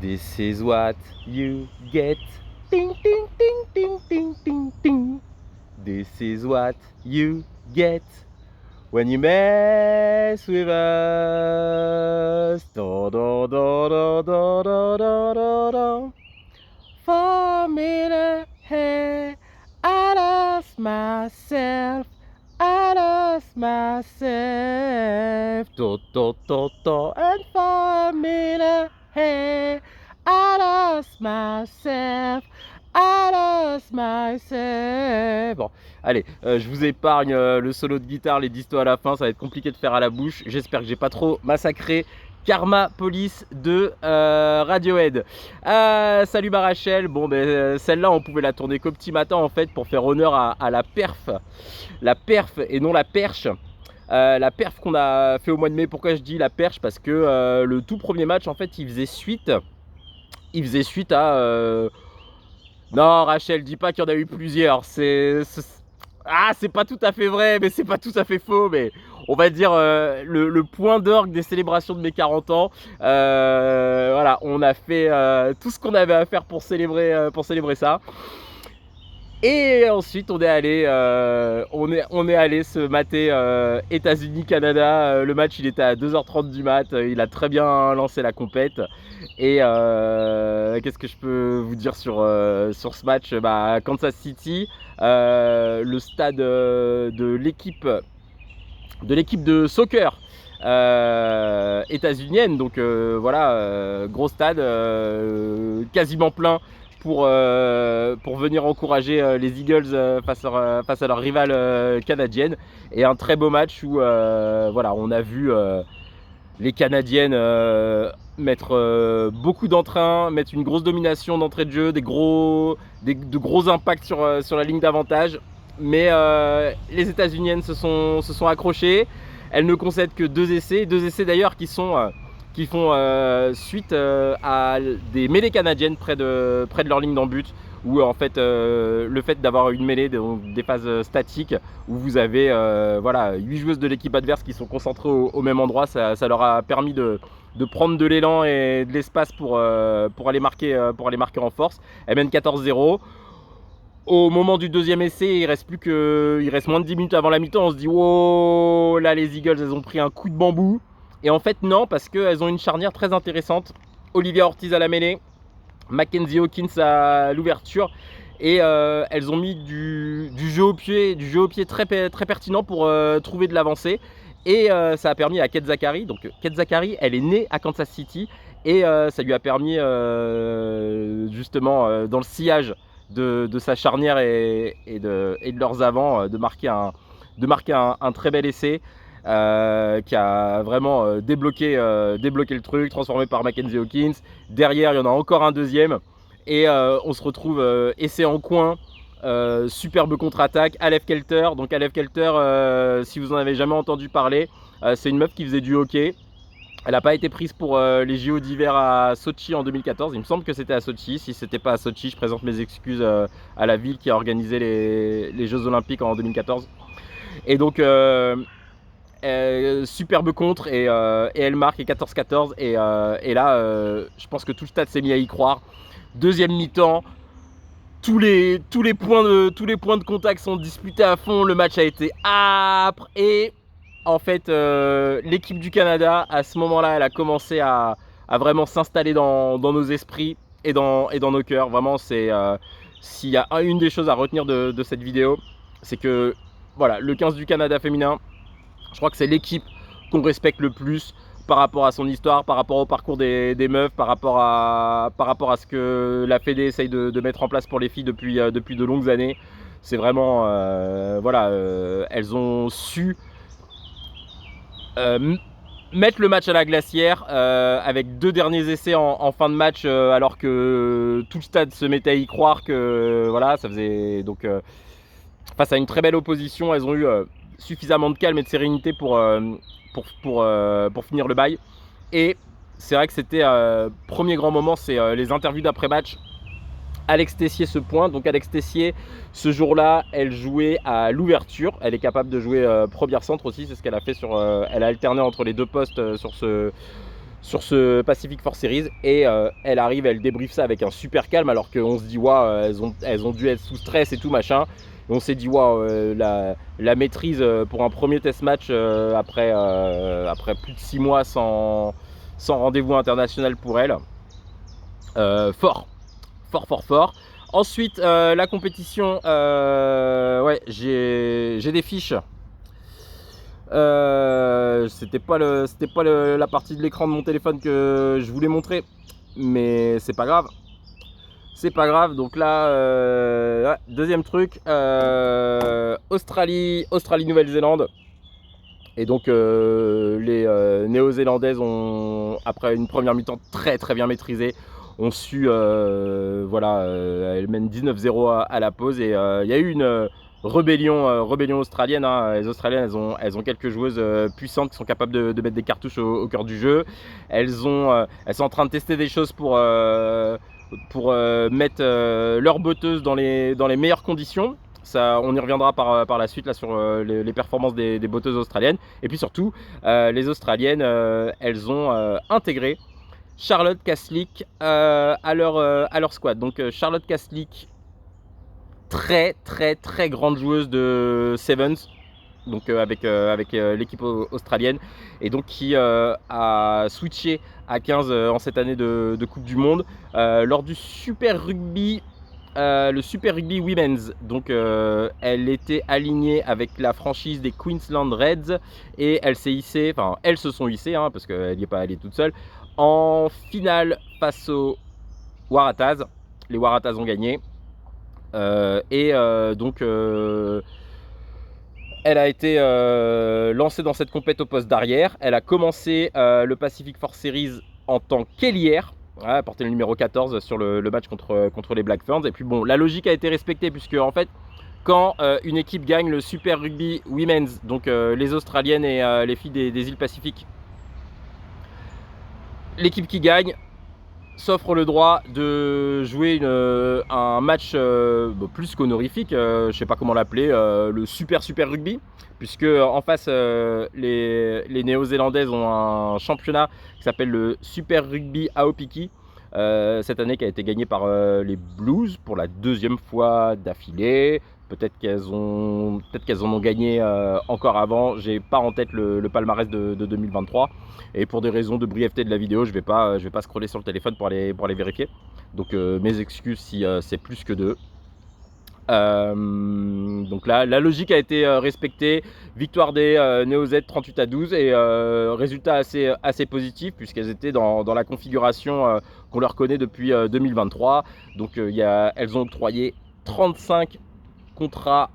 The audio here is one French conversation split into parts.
This is what you get. Ding, ding, ding, ding, ding, ding, ding. This is what you get when you mess with us. Da, da, da, da, da, da, da, da, da. For a minute, hey, I lost myself. I lost myself. Do, do, do, do. And for a minute, hey, I lost myself. I lost myself. Bon, allez, je vous épargne le solo de guitare, les distos à la fin, ça va être compliqué de faire à la bouche. J'espère que j'ai pas trop massacré Karma Police de Radiohead. Salut ma Rachel. Bon, ben celle-là, on pouvait la tourner qu'au petit matin en fait pour faire honneur à la perf et non la perche. La perf qu'on a fait au mois de mai. Pourquoi je dis la perche? Parce que le tout premier match en fait il faisait suite à non Rachel, dis pas qu'il y en a eu plusieurs, c'est pas tout à fait vrai, mais c'est pas tout à fait faux, mais on va dire le point d'orgue des célébrations de mes 40 ans. Voilà, on a fait tout ce qu'on avait à faire pour célébrer ça. Et ensuite on est allé se mater États-Unis-Canada. Le match il était à 2h30 du mat, il a très bien lancé la compète. Et qu'est-ce que je peux vous dire sur ce match? Kansas City, le stade de l'équipe de soccer états-unienne, donc voilà, gros stade, quasiment plein pour venir encourager les Eagles face à leur rivale canadienne. Et un très beau match où voilà, on a vu les Canadiennes mettre beaucoup d'entrain, mettre une grosse domination d'entrée de jeu, de gros impacts sur la ligne d'avantage. Mais les États-Uniennes se sont accrochées. Elles ne concèdent que deux essais d'ailleurs qui font suite à des mêlées canadiennes près de leur ligne d'en but, où en fait le fait d'avoir une mêlée, donc des phases statiques où vous avez voilà, 8 joueuses de l'équipe adverse qui sont concentrées au même endroit, ça leur a permis de prendre de l'élan et de l'espace pour aller marquer en force. Elles mènent 14-0. Au moment du deuxième essai, il reste moins de 10 minutes avant la mi-temps. On se dit wow, là les Eagles elles ont pris un coup de bambou. Et en fait non, parce qu'elles ont une charnière très intéressante. Olivia Ortiz à la mêlée, Mackenzie Hawkins à l'ouverture. Et elles ont mis du jeu au pied très, très pertinent pour trouver de l'avancée. Et ça a permis à Kate Zachary. Donc Kate Zachary, elle est née à Kansas City. Et ça lui a permis justement dans le sillage de sa charnière et de leurs avants de marquer un très bel essai qui a vraiment débloqué le truc, transformé par Mackenzie Hawkins. Derrière il y en a encore un deuxième et on se retrouve essai en coin, superbe contre-attaque. Aleph Kelter, donc Aleph Kelter, si vous en avez jamais entendu parler, c'est une meuf qui faisait du hockey. Elle n'a pas été prise pour les JO d'hiver à Sochi en 2014. Il me semble que c'était à Sochi. Si c'était pas à Sochi, je présente mes excuses à la ville qui a organisé les Jeux Olympiques en 2014. Et donc, superbe contre et elle marque et 14-14. Et là, je pense que tout le stade s'est mis à y croire. Deuxième mi-temps, tous les points de contact sont disputés à fond. Le match a été âpre et en fait, l'équipe du Canada, à ce moment-là, elle a commencé à vraiment s'installer dans nos esprits et dans nos cœurs. Vraiment, c'est s'il y a une des choses à retenir de cette vidéo, c'est que voilà, le 15 du Canada féminin, je crois que c'est l'équipe qu'on respecte le plus par rapport à son histoire, par rapport au parcours des meufs, par rapport à ce que la Fédé essaye de mettre en place pour les filles depuis de longues années. C'est vraiment, voilà, elles ont su mettre le match à la glacière avec 2 derniers essais en fin de match alors que tout le stade se mettait à y croire que voilà, ça faisait donc face à une très belle opposition, elles ont eu suffisamment de calme et de sérénité pour finir le bail. Et c'est vrai que c'était premier grand moment, c'est les interviews d'après match. Alex Tessier se pointe. Donc Alex Tessier, ce jour-là, elle jouait à l'ouverture. Elle est capable de jouer première centre aussi. C'est ce qu'elle a fait elle a alterné entre les deux postes sur sur ce Pacific Force Series, et elle arrive, elle débriefe ça avec un super calme, alors qu'on se dit waouh, elles ont dû être sous stress et tout machin. Et on s'est dit waouh, la maîtrise pour un premier test match après plus de 6 mois sans rendez-vous international pour elle. Fort. Ensuite, la compétition, ouais, j'ai des fiches. C'était pas la partie de l'écran de mon téléphone que je voulais montrer, mais c'est pas grave. Donc là, ouais, deuxième truc, Australie, Nouvelle-Zélande. Et donc les Néo-Zélandaises ont, après une première mi-temps très bien maîtrisée, ont su, voilà, elles mènent 19-0 à la pause, et il y a eu une rébellion australienne, hein. Les Australiennes, elles ont quelques joueuses puissantes qui sont capables de mettre des cartouches au cœur du jeu. Elles sont en train de tester des choses pour mettre leurs botteuses dans les meilleures conditions. Ça, on y reviendra par la suite là, sur les performances des botteuses australiennes. Et puis surtout, les Australiennes, elles ont intégré Charlotte Caslick à leur squad. Donc Charlotte Caslick, très grande joueuse de Sevens, donc avec l'équipe australienne, et donc qui a switché à 15 en cette année de Coupe du Monde lors du Super Rugby. Le Super Rugby Women's, donc elle était alignée avec la franchise des Queensland Reds, et elle s'est hissée, enfin elles se sont hissées, hein, parce qu'elle n'y est pas allée toute seule, en finale face aux Waratahs. Les Waratahs ont gagné, donc elle a été lancée dans cette compète au poste d'arrière. Elle a commencé le Pacific Force Series en tant qu'ailière. Ouais, elle portait le numéro 14 sur le match contre les Black Ferns. Et puis bon, la logique a été respectée, puisque en fait, quand une équipe gagne le Super Rugby Women's, donc les Australiennes et les filles des îles Pacifiques, l'équipe qui gagne s'offre le droit de jouer un match plus qu'honorifique, je sais pas comment l'appeler, le Super Rugby, puisque en face les Néo-Zélandaises ont un championnat qui s'appelle le Super Rugby Aopiki, cette année, qui a été gagné par les Blues pour la deuxième fois d'affilée. Peut-être qu'elles en ont gagné encore avant. J'ai pas en tête le palmarès de 2023. Et pour des raisons de brièveté de la vidéo, je vais pas scroller sur le téléphone pour aller vérifier. Donc mes excuses si c'est plus que deux. Donc là, la logique a été respectée. Victoire des Néo-Z 38-12, et résultat assez positif, puisqu'elles étaient dans la configuration qu'on leur connaît depuis 2023. Donc elles ont octroyé 35 contrats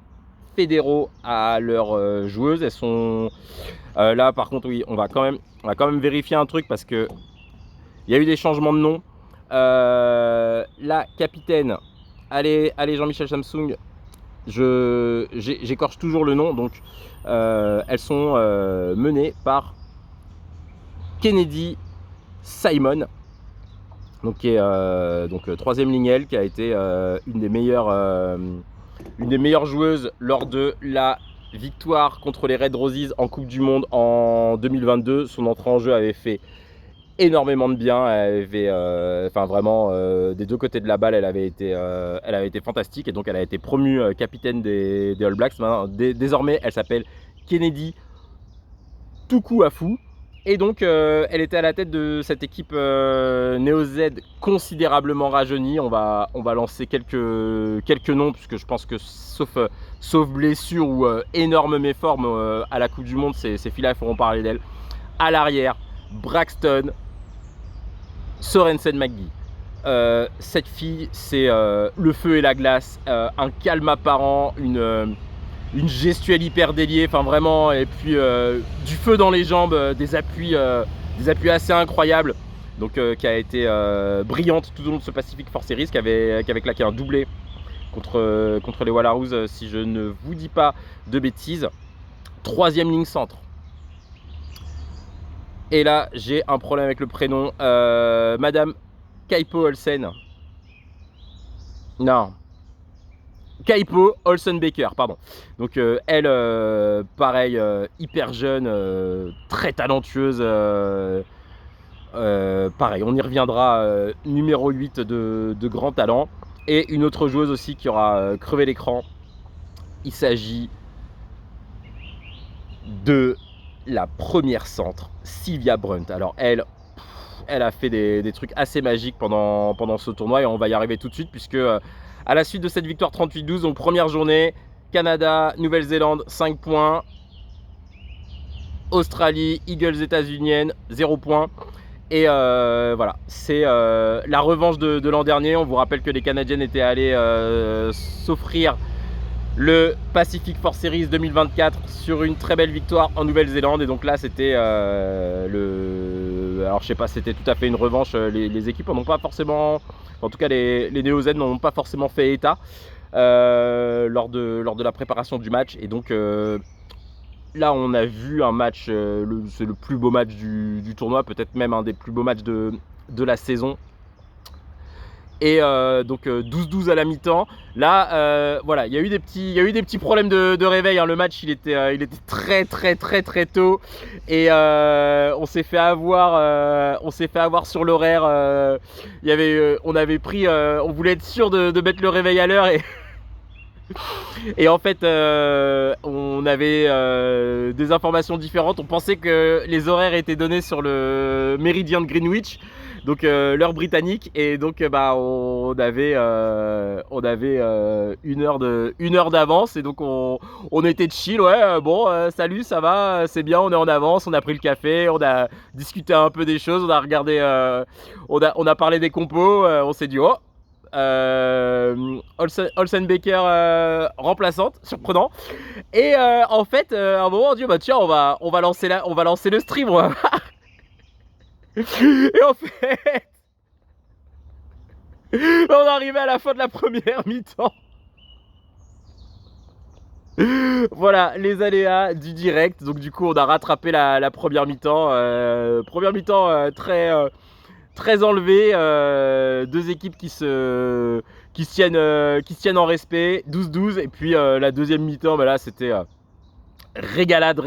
fédéraux à leurs joueuses. Elles sont là, par contre, oui, on va quand même vérifier un truc, parce que il y a eu des changements de nom. La capitaine, allez Jean-Michel Samsung, j'écorche toujours le nom. Donc elles sont menées par Kennedy Simon, donc qui est troisième ligne L, qui a été une des meilleures joueuses lors de la victoire contre les Red Roses en Coupe du Monde en 2022. Son entrée en jeu avait fait énormément de bien. Elle avait, vraiment, des deux côtés de la balle, elle avait été fantastique, et donc elle a été promue capitaine des All Blacks. Désormais, elle s'appelle Kennedy Tukuafu. Et donc elle était à la tête de cette équipe Néo-Z considérablement rajeunie. On va lancer quelques noms, puisque je pense que sauf blessure ou énorme méforme à la Coupe du Monde, ces filles-là feront parler d'elles. À l'arrière, Braxton Sorensen McGee. Cette fille, c'est le feu et la glace, un calme apparent, une gestuelle hyper déliée, enfin vraiment, et puis du feu dans les jambes, des appuis assez incroyables. Donc qui a été brillante tout au long de ce Pacific Force Series, qui avait claqué un doublé contre les Wallaroos, si je ne vous dis pas de bêtises. Troisième ligne centre. Et là, j'ai un problème avec le prénom. Madame Kaipo Olsen. Non. Kaipo Olsen-Baker, pardon. Donc elle, pareil, hyper jeune, très talentueuse. pareil, on y reviendra, numéro 8 de grand talent. Et une autre joueuse aussi qui aura crevé l'écran. Il s'agit de la première centre, Sylvia Brunt. Alors elle a fait des trucs assez magiques pendant ce tournoi et on va y arriver tout de suite puisque à la suite de cette victoire 38-12, donc première journée, Canada, Nouvelle-Zélande, 5 points. Australie, Eagles états-uniennes, 0 points. Et voilà, c'est la revanche de l'an dernier. On vous rappelle que les Canadiennes étaient allées s'offrir le Pacific Force Series 2024 sur une très belle victoire en Nouvelle-Zélande. Et donc là, c'était alors je sais pas, c'était tout à fait une revanche. Les équipes n'ont pas forcément, en tout cas les Néo-Z n'ont pas forcément fait état lors de la préparation du match. Et donc là, on a vu un match, c'est le plus beau match du tournoi, peut-être même un des plus beaux matchs de la saison. Et donc 12-12 à la mi-temps. Là, voilà, il y a eu des petits problèmes de réveil. Hein. Le match, il était très tôt. Et on s'est fait avoir sur l'horaire. On avait pris, on voulait être sûr de mettre le réveil à l'heure et en fait, on avait des informations différentes. On pensait que les horaires étaient donnés sur le méridien de Greenwich, donc l'heure britannique, et donc on avait une heure d'avance, et donc on était chill. Ouais, bon, salut, ça va, c'est bien, on est en avance, on a pris le café, on a discuté un peu des choses, on a regardé, on a parlé des compos, on s'est dit oh. Olsen Becker remplaçante, surprenant. Et en fait, à un moment on dit bah tiens, on va lancer le stream. Et en fait, on est arrivé à la fin de la première mi-temps. Voilà les aléas du direct. Donc du coup, on a rattrapé la première mi-temps. Très enlevé, deux équipes qui se tiennent en respect, 12-12. Et puis la deuxième mi-temps, là c'était régalade.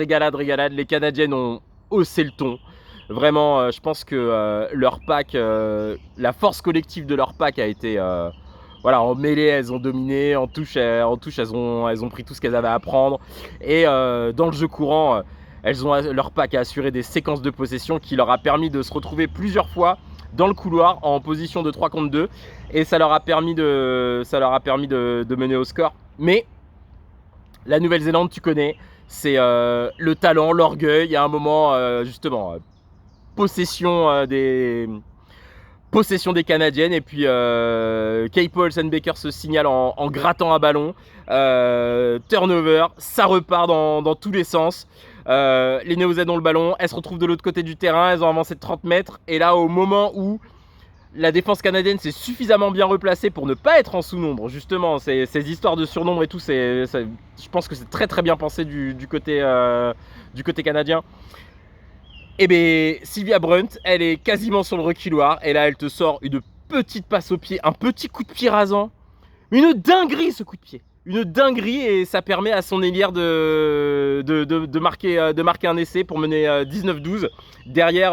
Les Canadiennes ont haussé le ton. Vraiment, je pense que leur pack, la force collective de leur pack a été voilà, en mêlée elles ont dominé, en touche elles ont pris tout ce qu'elles avaient à prendre. Et dans le jeu courant, leur pack a assuré des séquences de possession qui leur a permis de se retrouver plusieurs fois dans le couloir en position de 3 contre 2, et ça leur a permis de mener au score. Mais la Nouvelle-Zélande, tu connais, c'est le talent, l'orgueil. Il y a un moment justement possession des Canadiennes, et puis Kay Olsen-Becker se signale en grattant un ballon, turnover, ça repart dans tous les sens. Les Néo-Z ont le ballon, elles se retrouvent de l'autre côté du terrain, elles ont avancé de 30 mètres, et là au moment où la défense canadienne s'est suffisamment bien replacée pour ne pas être en sous-nombre, justement, ces histoires de surnombre et tout, je pense que c'est très bien pensé du côté canadien. Et bien Sylvia Brunt, elle est quasiment sur le reculoir, et là elle te sort une petite passe au pied, un petit coup de pied rasant, une dinguerie ce coup de pied. Une dinguerie, et ça permet à son ailière de marquer un essai pour mener 19-12. Derrière,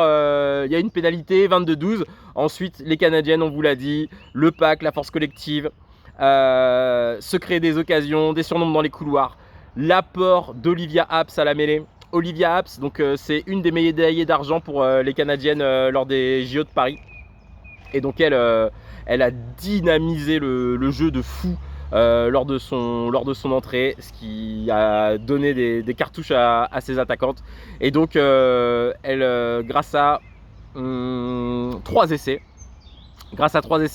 il y a une pénalité, 22-12. Ensuite, les Canadiennes, on vous l'a dit, le pack, la force collective, se créer des occasions, des surnombres dans les couloirs. L'apport d'Olivia Apps à la mêlée. Olivia Apps, donc c'est une des médaillées d'argent pour les Canadiennes lors des JO de Paris. Et donc elle a dynamisé le jeu de fou lors de son entrée, ce qui a donné des cartouches à ses attaquantes. Et donc grâce à 3 essais,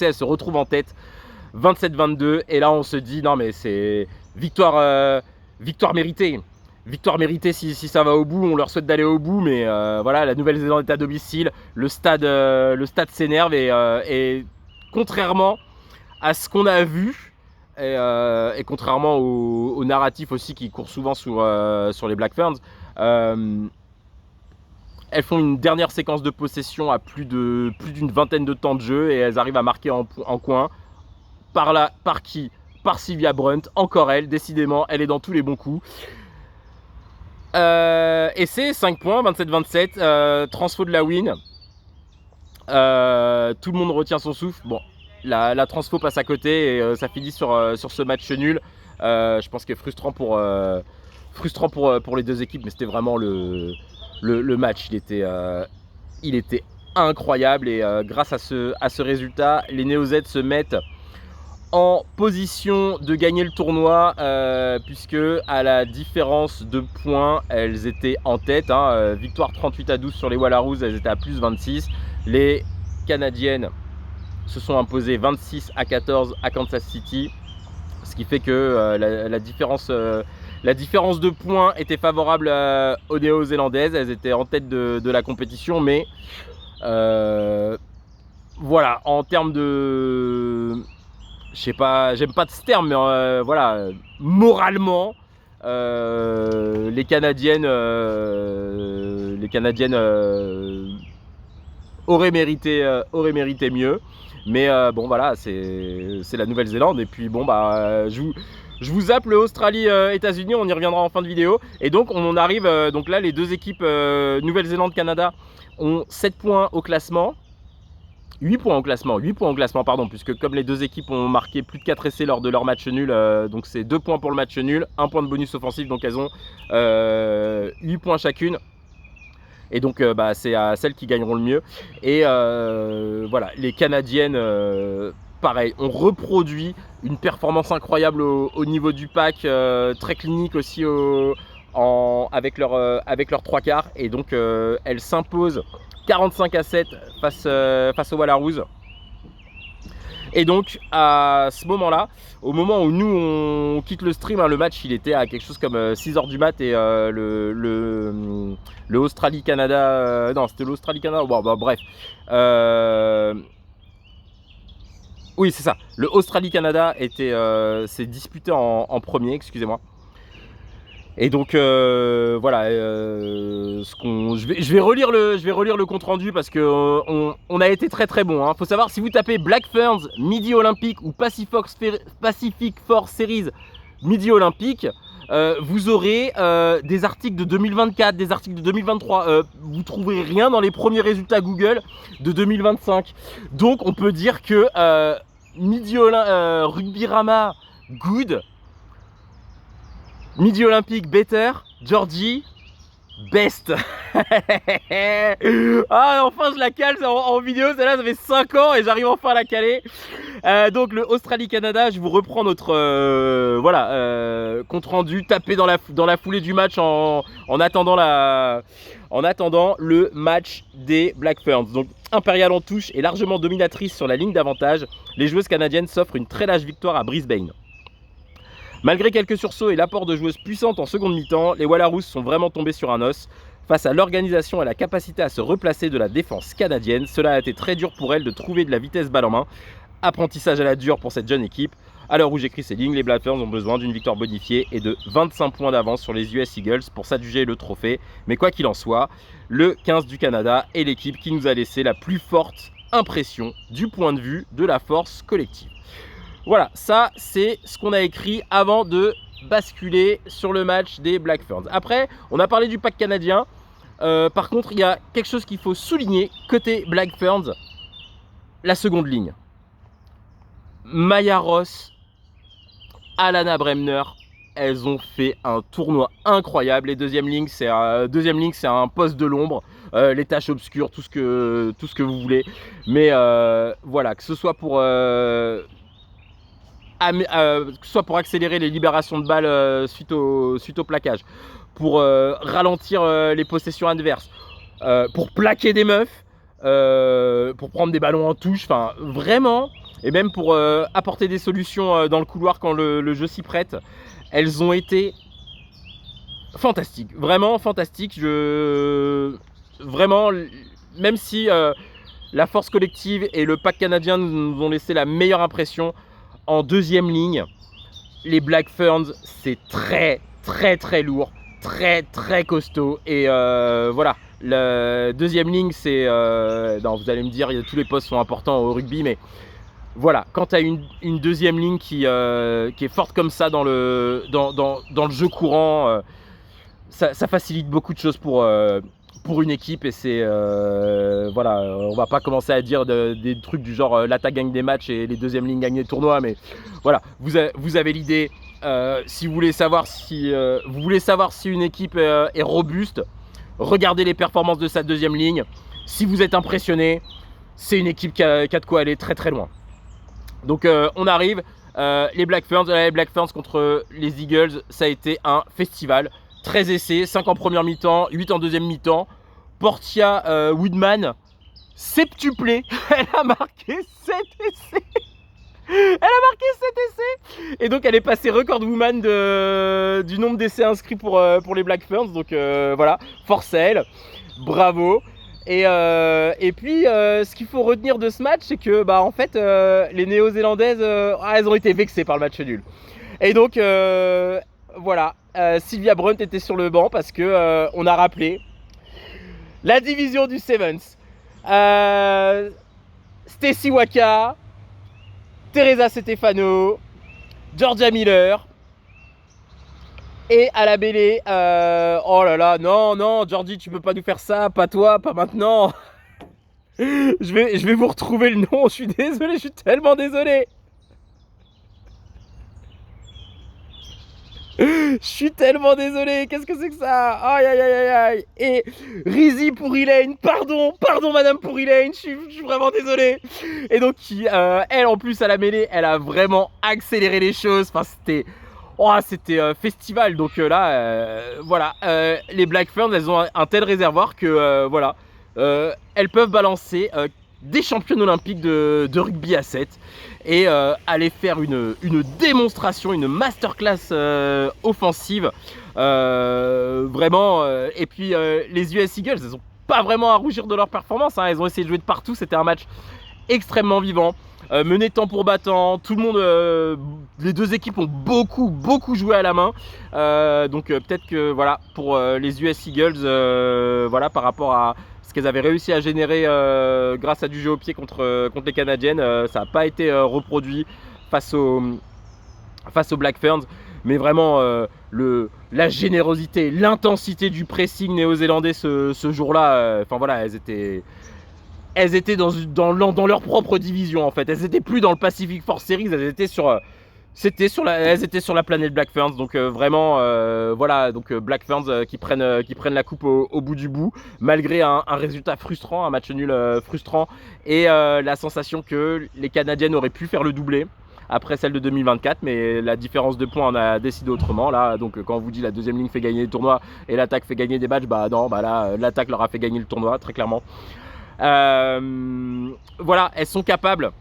elle se retrouve en tête, 27-22. Et là on se dit non mais c'est victoire méritée. Victoire méritée si ça va au bout. On leur souhaite d'aller au bout, mais voilà, la Nouvelle-Zélande est à domicile, le stade s'énerve, et contrairement à ce qu'on a vu, et contrairement au narratif aussi qui court souvent sur les Black Ferns, elles font une dernière séquence de possession à plus d'une vingtaine de temps de jeu, et elles arrivent à marquer en coin. Par qui? Par Sylvia Brunt, encore elle, décidément, elle est dans tous les bons coups. Et c'est 5 points, 27-27, transfo de la win. Tout le monde retient son souffle. Bon, la transfo passe à côté et ça finit sur ce match nul. Je pense que frustrant pour les deux équipes, mais c'était vraiment le match. Il était incroyable et grâce à ce résultat, les Néo-Z se mettent en position de gagner le tournoi puisque à la différence de points, elles étaient en tête. Victoire 38-12 sur les Wallaroos, elles étaient à plus 26. Les Canadiennes se sont imposées 26-14 à Kansas City, ce qui fait que la différence de points était favorable aux Néo-Zélandaises. Elles étaient en tête de la compétition, mais voilà, en termes de... Je sais pas, j'aime pas ce terme, mais voilà, moralement, les Canadiennes auraient mérité mieux. Mais bon, voilà, c'est la Nouvelle-Zélande. Et puis bon, bah, je vous zappe le Australie-États-Unis, on y reviendra en fin de vidéo. Et donc, on arrive, donc là, les deux équipes Nouvelle-Zélande-Canada ont 7 points au classement. 8 points au classement, pardon, puisque comme les deux équipes ont marqué plus de 4 essais lors de leur match nul, donc c'est 2 points pour le match nul, 1 point de bonus offensif, donc elles ont 8 points chacune. Et donc bah, c'est à celles qui gagneront le mieux. Et voilà, les Canadiennes, pareil, ont reproduit une performance incroyable au niveau du pack, très clinique aussi avec leurs 3 quarts. Et donc elles s'imposent 45-7 face aux Wallaroos. Et donc à ce moment-là, au moment où nous on quitte le stream, le match il était à quelque chose comme 6h du mat et le Australie-Canada, non c'était l'Australie-Canada, bon, bah, bref. Oui c'est ça, le Australie-Canada s'est disputé en premier, excusez-moi. Et donc voilà, je vais relire le compte rendu parce que on a été très bon. Faut savoir, si vous tapez Black Ferns Midi Olympique ou Pacific Force Series Midi Olympique, vous aurez des articles de 2024, des articles de 2023. Vous trouverez rien dans les premiers résultats Google de 2025. Donc on peut dire que Rugby Rama good. Midi Olympique better, Georgie best. Ah enfin je la cale en vidéo, celle-là ça fait 5 ans et j'arrive enfin à la caler. Donc le Australie-Canada, je vous reprends notre compte rendu, tapé dans la foulée du match en attendant le match des Black Ferns. Donc Imperial en touche et largement dominatrice sur la ligne d'avantage. Les joueuses canadiennes s'offrent une très large victoire à Brisbane. Malgré quelques sursauts et l'apport de joueuses puissantes en seconde mi-temps, les Wallaroos sont vraiment tombés sur un os. Face à l'organisation et la capacité à se replacer de la défense canadienne, cela a été très dur pour elles de trouver de la vitesse balle en main. Apprentissage à la dure pour cette jeune équipe. À l'heure où j'écris ces lignes, les Black Ferns ont besoin d'une victoire bonifiée et de 25 points d'avance sur les US Eagles pour s'adjuger le trophée. Mais quoi qu'il en soit, le 15 du Canada est l'équipe qui nous a laissé la plus forte impression du point de vue de la force collective. Voilà, ça c'est ce qu'on a écrit avant de basculer sur le match des Black Ferns. Après, on a parlé du pack canadien. Par contre, il y a quelque chose qu'il faut souligner côté Black Ferns, la seconde ligne. Maya Ross, Alana Bremner, elles ont fait un tournoi incroyable. Les deuxième ligne, c'est un poste de l'ombre, les tâches obscures, tout ce que vous voulez. Mais voilà, que ce soit pour accélérer les libérations de balles suite au plaquage, pour ralentir les possessions adverses, pour plaquer des meufs, pour prendre des ballons en touche, enfin vraiment, et même pour apporter des solutions dans le couloir quand le jeu s'y prête. Elles ont été fantastiques, vraiment fantastiques. Vraiment, même si la force collective et le pack canadien nous ont laissé la meilleure impression, en deuxième ligne, les Black Ferns, c'est très lourd, très costaud. Et voilà, la deuxième ligne, c'est... non, vous allez me dire, tous les postes sont importants au rugby, mais voilà, quand tu as une deuxième ligne qui est forte comme ça dans le jeu courant, ça facilite beaucoup de choses pour pour une équipe, et c'est voilà, on va pas commencer à dire des trucs du genre l'attaque gagne des matchs et les deuxièmes lignes gagnent des tournois, mais voilà, vous avez l'idée. Si vous voulez savoir si une équipe est robuste, regardez les performances de sa deuxième ligne. Si vous êtes impressionné, c'est une équipe qui a de quoi aller très très loin. Donc on arrive, les Black Ferns contre les Eagles, ça a été un festival. 13 essais, 5 en première mi-temps, 8 en deuxième mi-temps. Portia Woodman, septuplé, elle a marqué 7 essais. Elle a marqué 7 essais. Et donc elle est passée record woman du nombre d'essais inscrits pour les Black Ferns. Donc voilà, force à elle, bravo. Et puis ce qu'il faut retenir de ce match, c'est que en fait les Néo-Zélandaises elles ont été vexées par le match nul. Et donc voilà, Sylvia Brunt était sur le banc parce que on a rappelé la division du Sevens. Stacey Waka, Teresa Stefano, Georgia Miller et à la mêlée. Oh là là, non, Georgie, tu peux pas nous faire ça, pas toi, pas maintenant. je vais vous retrouver le nom, je suis désolé, je suis tellement désolé. Je suis tellement désolé, qu'est-ce que c'est que ça? Aïe aïe aïe aïe. Et Rizzy pour Elaine, pardon madame pour Elaine, je suis vraiment désolé. Et donc elle en plus à la mêlée, elle a vraiment accéléré les choses. Enfin c'était festival. Donc là voilà, les Black Ferns, elles ont un tel réservoir que voilà, elles peuvent balancer des championnes olympiques de rugby à 7 et aller faire une démonstration, une masterclass offensive vraiment. Et puis les US Eagles, elles n'ont pas vraiment à rougir de leur performance, hein. Elles ont essayé de jouer de partout, c'était un match extrêmement vivant, mené temps pour battant, tout le monde, les deux équipes ont beaucoup joué à la main, donc peut-être que voilà, pour les US Eagles, voilà, par rapport à ce qu'elles avaient réussi à générer grâce à du jeu au pied contre les Canadiennes, ça n'a pas été reproduit face aux Black Ferns, mais vraiment la générosité, l'intensité du pressing néo-zélandais ce jour-là, enfin voilà, elles étaient dans leur propre division en fait. Elles étaient plus dans le Pacific Force Series, elles étaient sur la planète Black Ferns. Donc vraiment voilà, donc Black Ferns qui prennent la coupe au bout du bout, malgré un résultat frustrant, un match nul frustrant, et la sensation que les Canadiennes auraient pu faire le doublé après celle de 2024, mais la différence de points en a décidé autrement là. Donc quand on vous dit la deuxième ligne fait gagner le tournoi et l'attaque fait gagner des matchs, non, là l'attaque leur a fait gagner le tournoi très clairement. Voilà, elles sont capables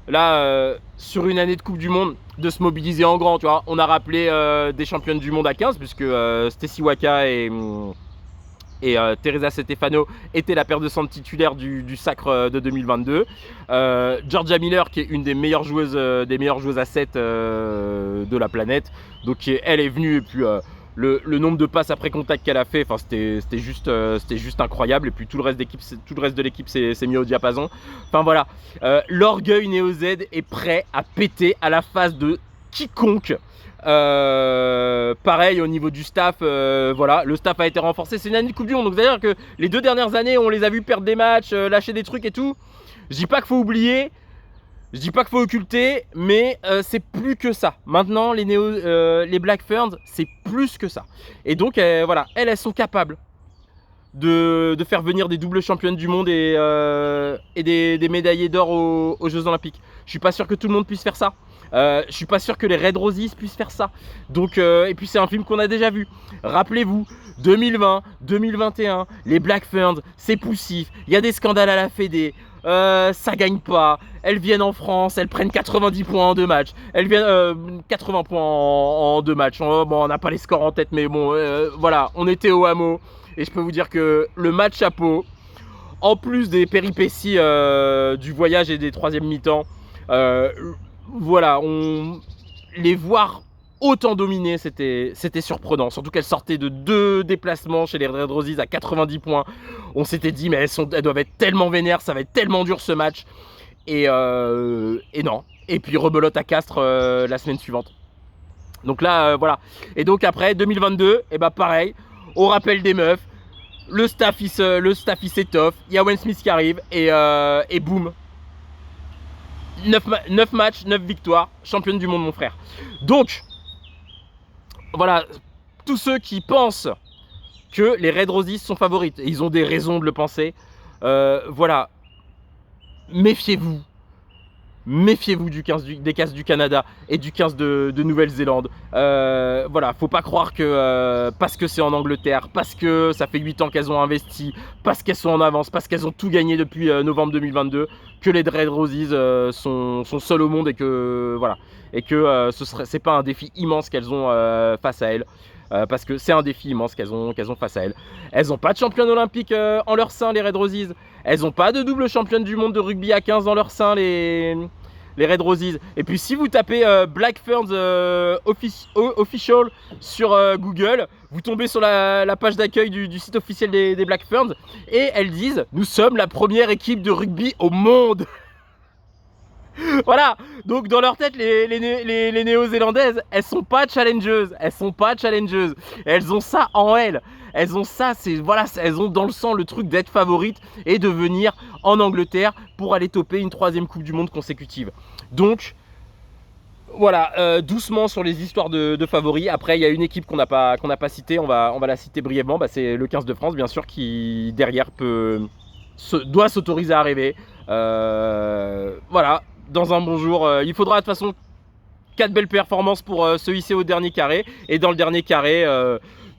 là sur une année de Coupe du Monde de se mobiliser en grand, tu vois. On a rappelé des championnes du monde à 15 puisque Stacey Waka et Teresa Stefano étaient la paire de centre titulaire du sacre de 2022. Georgia Miller, qui est une des meilleures joueuses à 7 de la planète, donc elle est venue, et puis le nombre de passes après contact qu'elle a fait, enfin c'était juste incroyable. Et puis tout le reste de l'équipe s'est mis au diapason. Enfin voilà, l'orgueil Néo-Z est prêt à péter à la face de quiconque. Pareil au niveau du staff, voilà, le staff a été renforcé. C'est une année de Coupe du Monde, donc c'est-à-dire que les 2 dernières années on les a vus perdre des matchs, lâcher des trucs et tout. Je dis pas qu'il faut oublier, je dis pas qu'il faut occulter, mais c'est plus que ça. Maintenant les Black Ferns, c'est plus que ça. Et donc voilà, elles sont capables de faire venir des doubles championnes du monde et des médaillés d'or aux Jeux Olympiques. Je suis pas sûr que tout le monde puisse faire ça. Je suis pas sûr que les Red Roses puissent faire ça. Donc et puis c'est un film qu'on a déjà vu. Rappelez-vous, 2020, 2021, les Black Ferns, c'est poussif. Il y a des scandales à la Fédé. Ça gagne pas. Elles viennent en France, elles prennent 90 points en 2 matchs. Elles viennent 80 points en 2 matchs. Bon, on n'a pas les scores en tête, mais bon, voilà, on était au hameau. Et je peux vous dire que le match à Pau, en plus des péripéties du voyage et des 3e mi-temps, voilà, les voir autant dominer, c'était surprenant. Surtout qu'elles sortaient de 2 déplacements chez les Red Roses à 90 points. On s'était dit, mais elles doivent être tellement vénères, ça va être tellement dur ce match. Et non. Et puis rebelote à Castres la semaine suivante. Donc là, voilà. Et donc après, 2022, et bah pareil, au rappel des meufs, le staff il s'étoffe, il y a Wayne Smith qui arrive et boum, 9 matchs, 9 victoires, championne du monde mon frère. Donc voilà, tous ceux qui pensent que les Red Roses sont favorites, et ils ont des raisons de le penser, voilà, méfiez-vous. Méfiez-vous des 15 du Canada et du 15 de Nouvelle-Zélande. Voilà, faut pas croire que parce que c'est en Angleterre, parce que ça fait 8 ans qu'elles ont investi, parce qu'elles sont en avance, parce qu'elles ont tout gagné depuis novembre 2022, que les Red Roses sont seules au monde et que voilà, et que c'est pas un défi immense qu'elles ont face à elles. Parce que c'est un défi immense qu'elles ont face à elles. Elles n'ont pas de championne olympique en leur sein, les Red Roses. Elles n'ont pas de double championne du monde de rugby à 15 dans leur sein, les Red Roses. Et puis si vous tapez Black Ferns Official sur Google, vous tombez sur la page d'accueil du site officiel des Black Ferns. Et elles disent « Nous sommes la première équipe de rugby au monde !» Voilà, donc dans leur tête, les néo-zélandaises, elles sont pas challengeuses, elles ont ça en elles, elles ont ça, voilà, elles ont dans le sang le truc d'être favorites et de venir en Angleterre pour aller toper une 3e Coupe du Monde consécutive. Donc voilà, doucement sur les histoires de favoris. Après, il y a une équipe qu'on n'a pas citée, on va la citer brièvement, c'est le 15 de France, bien sûr, qui derrière doit s'autoriser à rêver. Voilà. Dans un bon jour, il faudra de toute façon 4 belles performances pour se hisser au dernier carré. Et dans le dernier carré,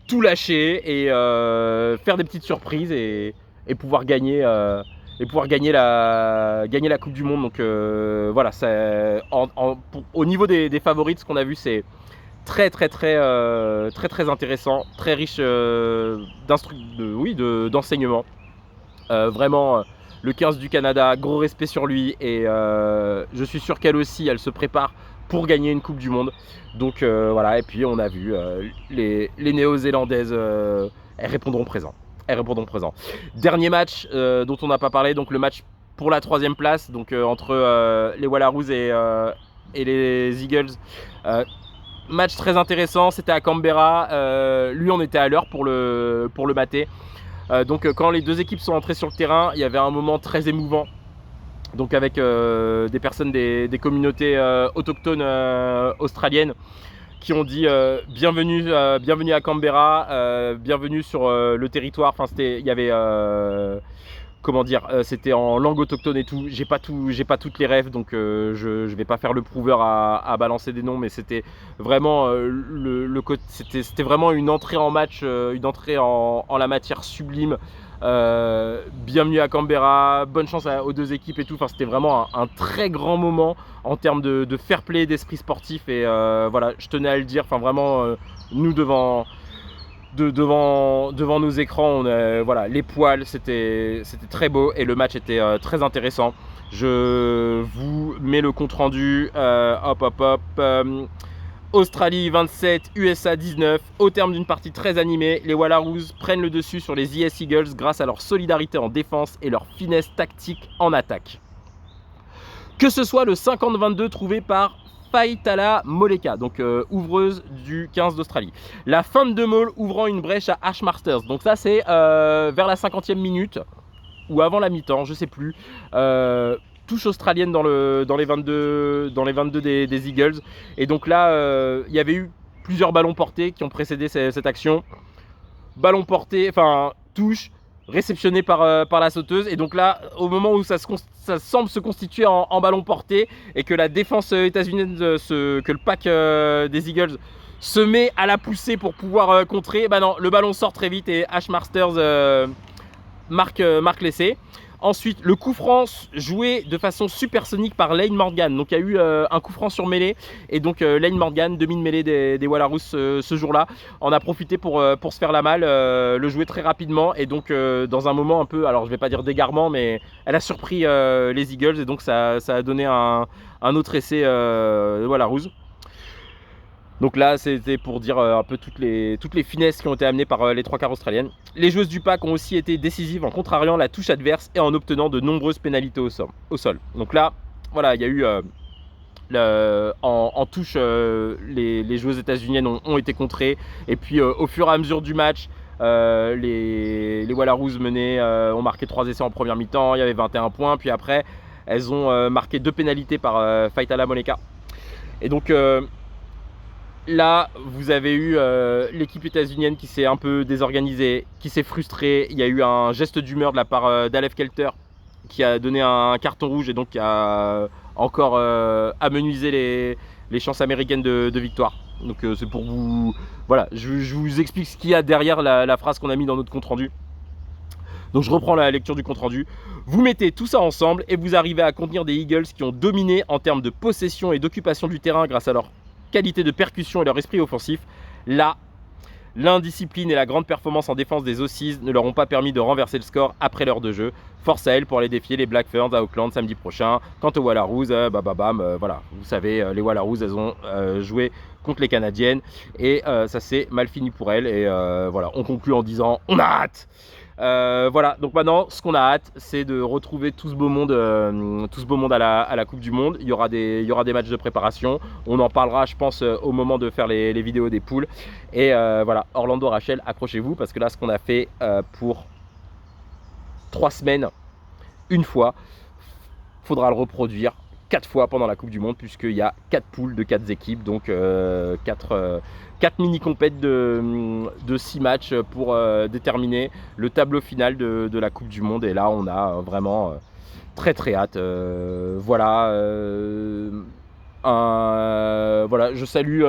tout lâcher et faire des petites surprises et pouvoir gagner la Coupe du Monde. Donc voilà, au niveau des favorites, ce qu'on a vu, c'est très intéressant, très riche d'enseignements. Vraiment... Le 15 du Canada, gros respect sur lui et je suis sûr qu'elle aussi, elle se prépare pour gagner une Coupe du Monde. Donc voilà, et puis on a vu les Néo-Zélandaises, elles répondront présent. Dernier match dont on n'a pas parlé, donc le match pour la 3e place, donc entre les Wallaroos et les Eagles. Match très intéressant, c'était à Canberra. Lui, on était à l'heure pour le mater. Donc quand les deux équipes sont entrées sur le terrain, il y avait un moment très émouvant. Donc avec des personnes des communautés autochtones australiennes qui ont dit bienvenue à Canberra, bienvenue sur le territoire. Enfin il y avait comment dire, c'était en langue autochtone et tout. J'ai pas toutes les rêves, donc je vais pas faire le prouveur à balancer des noms, mais c'était vraiment c'était vraiment une entrée en match, une entrée en la matière sublime. Bienvenue à Canberra, bonne chance aux deux équipes et tout. Enfin, c'était vraiment un très grand moment en termes de fair play, d'esprit sportif. Et voilà, je tenais à le dire. Enfin, vraiment, nous devant nos écrans, voilà, les poils, c'était très beau et le match était très intéressant. Je vous mets le compte rendu. Australie 27, USA 19. Au terme d'une partie très animée, les Wallaroos prennent le dessus sur les US Eagles grâce à leur solidarité en défense et leur finesse tactique en attaque. Que ce soit le 50-22 trouvé par Faitala Moleka, donc ouvreuse du 15 d'Australie. La feinte de Maul ouvrant une brèche à Ash Masters. Donc ça c'est vers la 50e minute ou avant la mi-temps, je sais plus. Touche australienne dans les 22 des Eagles. Et donc là, il y avait eu plusieurs ballons portés qui ont précédé cette action. Ballon porté, enfin touche, réceptionné par la sauteuse. Et donc là, au moment où ça semble se constituer en ballon porté et que la défense états-unienne, que le pack des Eagles se met à la pousser pour pouvoir contrer, bah non, le ballon sort très vite et Ash Masters marque l'essai. Ensuite, le coup franc joué de façon supersonique par Lane Morgan. Donc il y a eu un coup franc sur mêlée. Et donc Lane Morgan, demi-mêlée des Wallaroos ce jour-là, en a profité pour se faire la malle, le jouer très rapidement. Et donc dans un moment un peu, alors je vais pas dire d'égarement, mais elle a surpris les Eagles. Et donc ça a donné un autre essai Wallaroos. Donc là, c'était pour dire un peu toutes les finesses qui ont été amenées par les trois quarts australiennes. Les joueuses du pack ont aussi été décisives en contrariant la touche adverse et en obtenant de nombreuses pénalités au sol. Donc là, voilà, il y a eu en touche, les joueuses états-uniennes ont été contrées. Et puis au fur et à mesure du match, Les Wallaroos ont marqué 3 essais en première mi-temps, il y avait 21 points, puis après elles ont marqué 2 pénalités par Faitala Moneka. Et donc là, vous avez eu l'équipe états-unienne qui s'est un peu désorganisée, qui s'est frustrée. Il y a eu un geste d'humeur de la part d'Alev Kelter qui a donné un carton rouge et donc qui a encore amenuisé les chances américaines de victoire. Donc c'est pour vous... Voilà, je vous explique ce qu'il y a derrière la phrase qu'on a mis dans notre compte-rendu. Donc je reprends la lecture du compte-rendu. Vous mettez tout ça ensemble et vous arrivez à contenir des Eagles qui ont dominé en termes de possession et d'occupation du terrain grâce à leur qualité de percussion et leur esprit offensif. Là, l'indiscipline et la grande performance en défense des Aussies ne leur ont pas permis de renverser le score après l'heure de jeu. Force à elles pour aller défier les Black Ferns à Auckland samedi prochain. Quant aux Wallaroos, voilà, vous savez, les Wallaroos, elles ont joué contre les Canadiennes et ça s'est mal fini pour elles. Et voilà, on conclut en disant on a hâte. Voilà, donc maintenant ce qu'on a hâte c'est de retrouver tout ce beau monde à la Coupe du Monde. Il y aura des matchs de préparation, on en parlera je pense au moment de faire les vidéos des poules. Et voilà, Orlando Rachel, accrochez-vous parce que là ce qu'on a fait pour 3 semaines, une fois, faudra le reproduire 4 fois pendant la Coupe du Monde puisqu'il y a 4 poules de 4 équipes, donc 4 mini-compètes de 6 matchs pour déterminer le tableau final de la Coupe du Monde. Et là, on a vraiment très hâte. Voilà. Voilà, je salue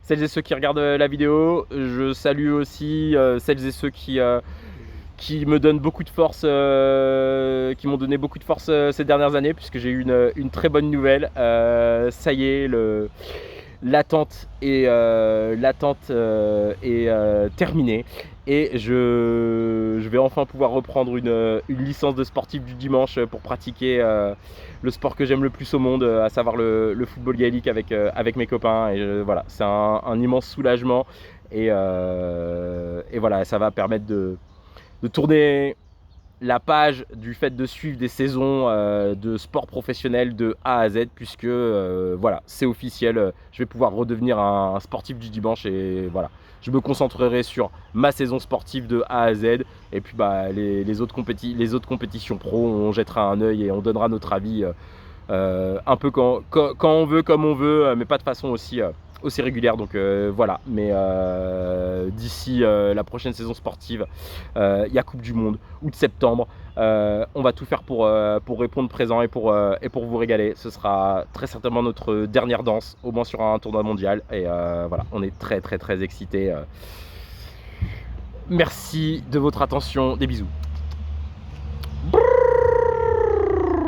celles et ceux qui regardent la vidéo. Je salue aussi celles et ceux qui me donnent beaucoup de force, qui m'ont donné beaucoup de force ces dernières années, puisque j'ai eu une très bonne nouvelle. Ça y est, l'attente est terminée et je vais enfin pouvoir reprendre une licence de sportif du dimanche pour pratiquer le sport que j'aime le plus au monde, à savoir le football gaélique avec mes copains. Et voilà, c'est un immense soulagement et voilà, ça va permettre de tourner la page du fait de suivre des saisons de sport professionnel de A à Z, puisque voilà, c'est officiel, je vais pouvoir redevenir un sportif du dimanche. Et voilà, je me concentrerai sur ma saison sportive de A à Z, et puis les autres compétitions pro, on jettera un œil et on donnera notre avis un peu quand on veut, comme on veut, mais pas de façon aussi régulière. Donc voilà, mais d'ici la prochaine saison sportive, il y a Coupe du Monde, août-septembre. On va tout faire pour répondre présent et pour vous régaler. Ce sera très certainement notre dernière danse, au moins sur un tournoi mondial. Et voilà, on est très excités. Merci de votre attention, des bisous.